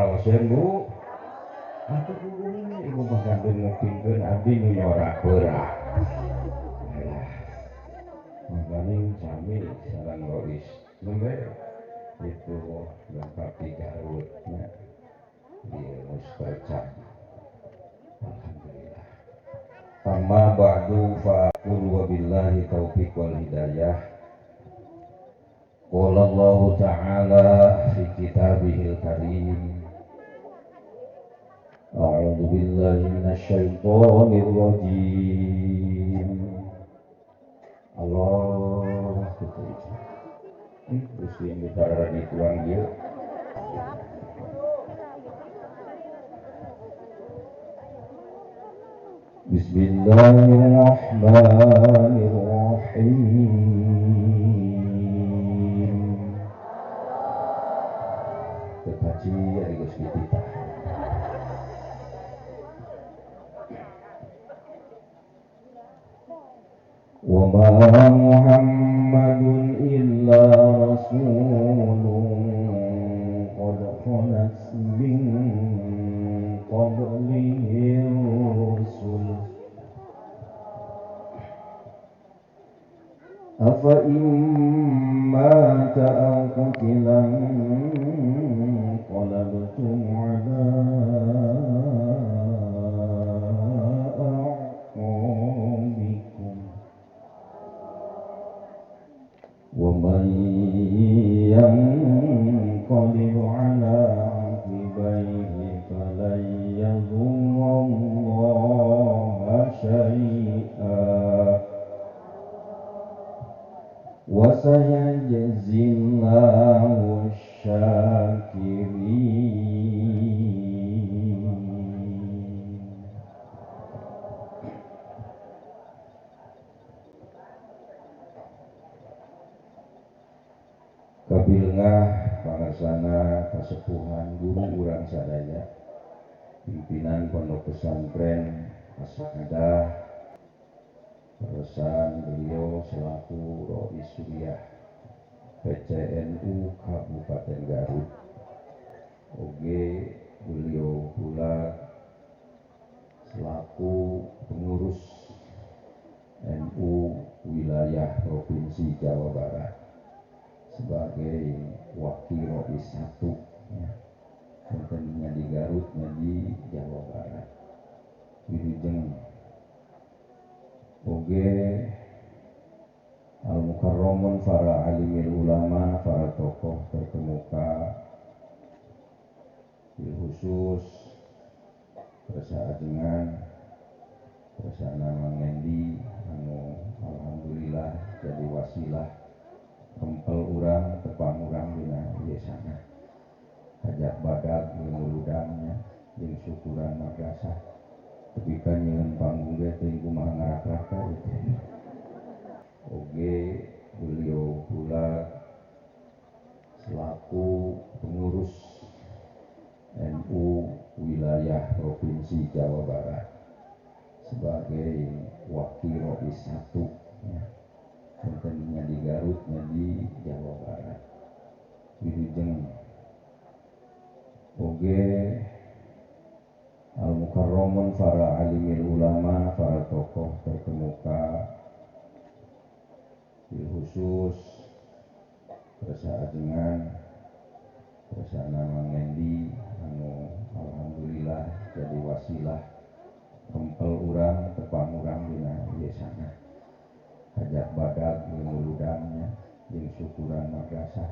raoseun Bu. Atuh kudu ibu mah gandeng ngepingkeun abdi nu nyorak beurah. Alah. Mangkaning sami sareng Rois. Lembe itu lengkapi Garutnya di Mustajab. Alhamdulillah. Amma ba'du fa qul wa billahi taufiq wal hidayah. Qala Allah Ta'ala fi kitabihil karim. A'udzu billahi minasyaitonir rajim. Allah terus yang ditara di tuang dia. Bismillahirrahmanirrahim. Kekaji ari geus dititah. Wa ma Muhammadun illa rasulun qad khalat min qablihi rusul afa imma ta'qulan qalabtum ala a'qabikum wa man yanqalib ala aqibaihi falan yadurrallaha syai'an wa sayajzillahu syakirin. Kabilengah pangarsana kasepuhan guru urang sadaya pimpinan pondok pesantren As-Sa'adah perusahaan beliau selaku Rois Suriah PCNU Kabupaten Garut. Oge beliau pula selaku pengurus NU wilayah Provinsi Jawa Barat sebagai wakil Rois 1 ya. Tentunya di Garutnya di Jawa Barat. Wilujeng oge al-mukarramun para alimil ulama, para tokoh terkemuka, bil khusus persaajengan persana mangendi anu alhamdulillah jadi wasilah kempel urang tepang urang dina ieu sana hajat badag nguludangnya jeung syukuran madrasah tepikeun nyeun panggung ge teuing kumaha ngarak-raka gitu. Oge beliau pula selaku pengurus NU wilayah Provinsi Jawa Barat sebagai wakil Rois 1 ya. Tentunya di Garutnya di Jawa Barat. Wilujeng oge al-mukarramun para alimil ulama, para tokoh terkemuka, bil khusus persaajengan persana mangendi anu alhamdulillah jadi wasilah kempel urang tepang urang dina ieu sana hajat badag nguludangnya jeung syukuran madrasah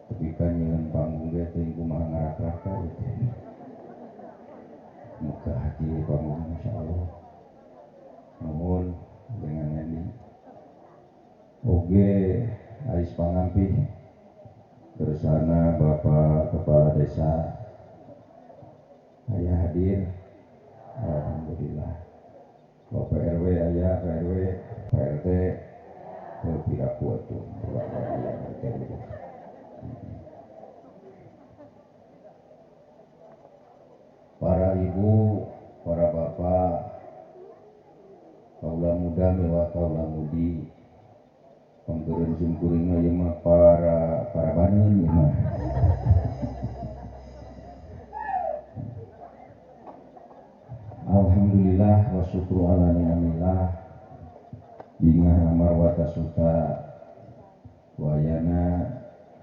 tepikeun nyeun panggung ge teuing kumaha ngarak-raka gitu. Muka hati panggung insyaallah. Nuhun dengan ini oge ais pangampih bersana Bapak Kepala Desa aya hadir. Alhamdulillah. Bapak RW aya, RW, PRT piraku atuh. Para ibu, para bapak, kaula muda mewah kaula mudi, pangeureun sungkuring ieu mah para baneun ieu mah. Alhamdulillah wa syukru ala ni'amillah bingah amar wa tasuta wayana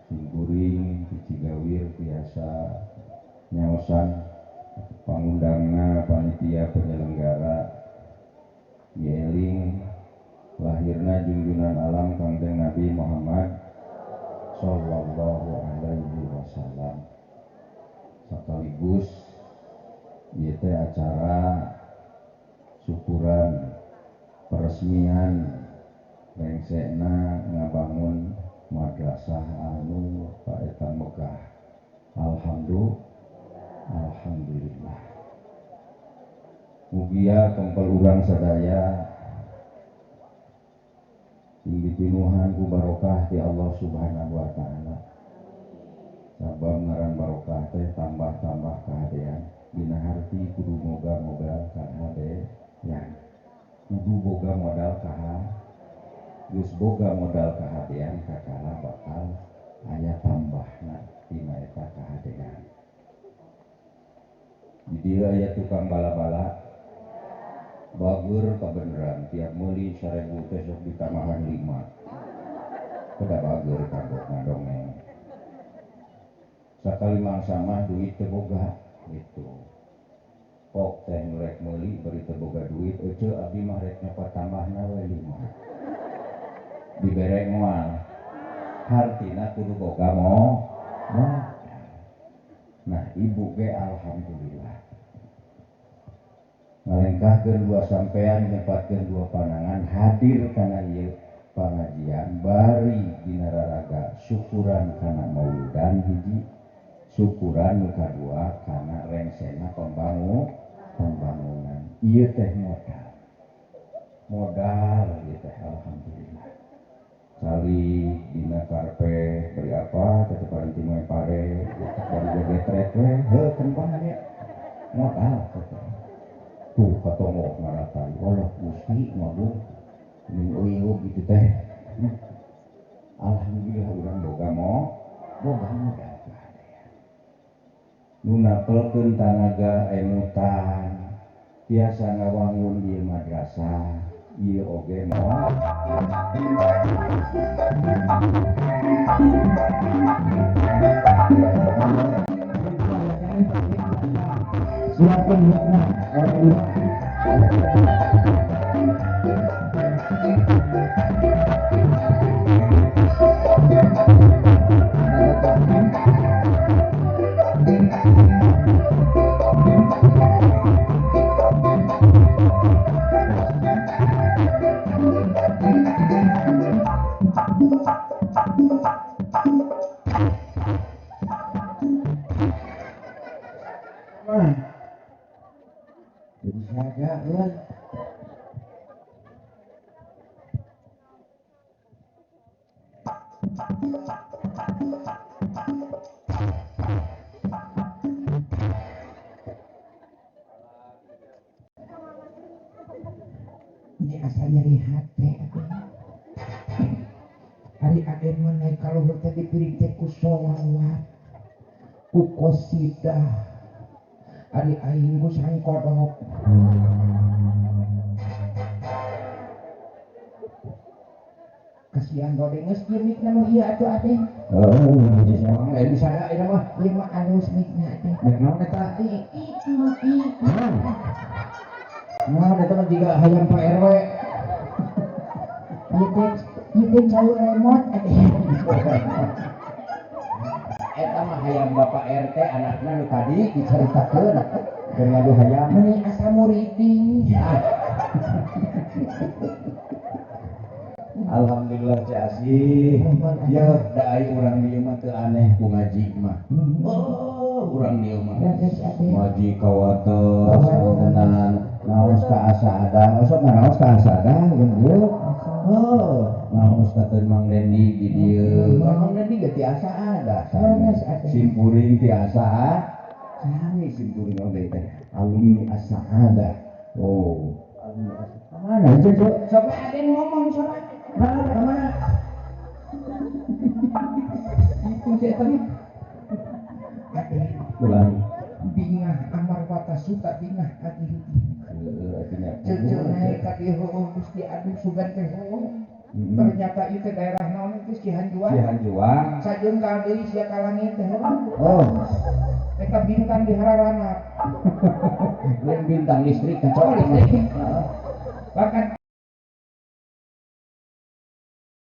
singkuring cicigawir biasa nyaosan pangundangna panitia penyelenggara yeling lahirna junjunan alam Kangjeng Nabi Muhammad sallallahu alaihi wasallam sekaligus ieu teh acara syukuran peresmian rengsena ngabangun madrasah anu paeta megah. Alhamdulillah. Mugia kempel urang sadaya tinggi pinuhan ku barokah ti Allah Subhanahu wa taala. Sabab ngaran barokah teh tambah-tambah kahadean. Dina harti kudu moga-moga kahadean. Kudu boga modal geus boga modal kahadean kakana bakal aya tambahna dina eta kahadean. Di dieu aya tukang bala-bala bagur kabeneran tiap meuli 1000 teh sok ditambahan 5. Kada bagur kanggo ngadongeng. Sakali mangsa mah duit teu boga gitu. Pok teh rek meuli bari teu boga duit, euceul abdi mah rek nyopot tambahna we 5. Dibere moal. Hartina kudu boga modal. Nah, ibu ge alhamdulillah. Ngalengkahkeun dua sampean nyempatkeun dua panangan hadir kana ieu pangajian bari dina raraga syukuran kana mauludan hiji syukuran nu kadua kana rengsena pembangunan. Ieu teh modal ieu teh alhamdulillah. Sali dina karpet beri apa tetepan timoi pare bari gegetret we heuh kembang nya modal tuh katongo ngaratai Allah Gusti ngabung min gitu teh. Alhamdulillah urang boga modal kahadean nu napelkeun tanaga emutan tiasa ngawangun ieu madrasah ieu oge silakan ini asalnya lihat teh hari aden mana kalau tadi piring teh ku sholawat ku qasidah hari aing ku sangkodok kasihan gode geus gimik na ieu atuh aden jadi memang lain disana ieu mah ieu mah alus mikna aden naon eta nah eta mah jiga hayam Pak RW ieu teh caur remote aden eta mah hayam Bapak RT anakna nu tadi dicaritakeun keur ngadu hayam meuni asa muriding. Alhamdulillah Cik Asih. Ya da ai urang dieu mah teu aneh ku ngaji mah. Urang dieu mah. Ngaji kawatos tenan ngaos ka asada, sok ngaraos ka asada geus. Ngaos ka teu Mang Dendi di dieu. Mang Dendi ge tiasa ada. Simpuring tiasa sami simpuring oge teh. Alumni As-Sa'adah. Oh, alumni As-Sa'adah. Mana itu, Coba aden ngomong sorak. Kemana? Itu saya tadi. Aden Pulang. bingah amar wa mata suka bingah adi artinya cecil naik ka dieu geus diadu sugan teh ternyata itu daerah naon itu Cihanjuang sajengkal deui sia ka langit teh eta bintang di hararana lain bintang listrik listrik bakat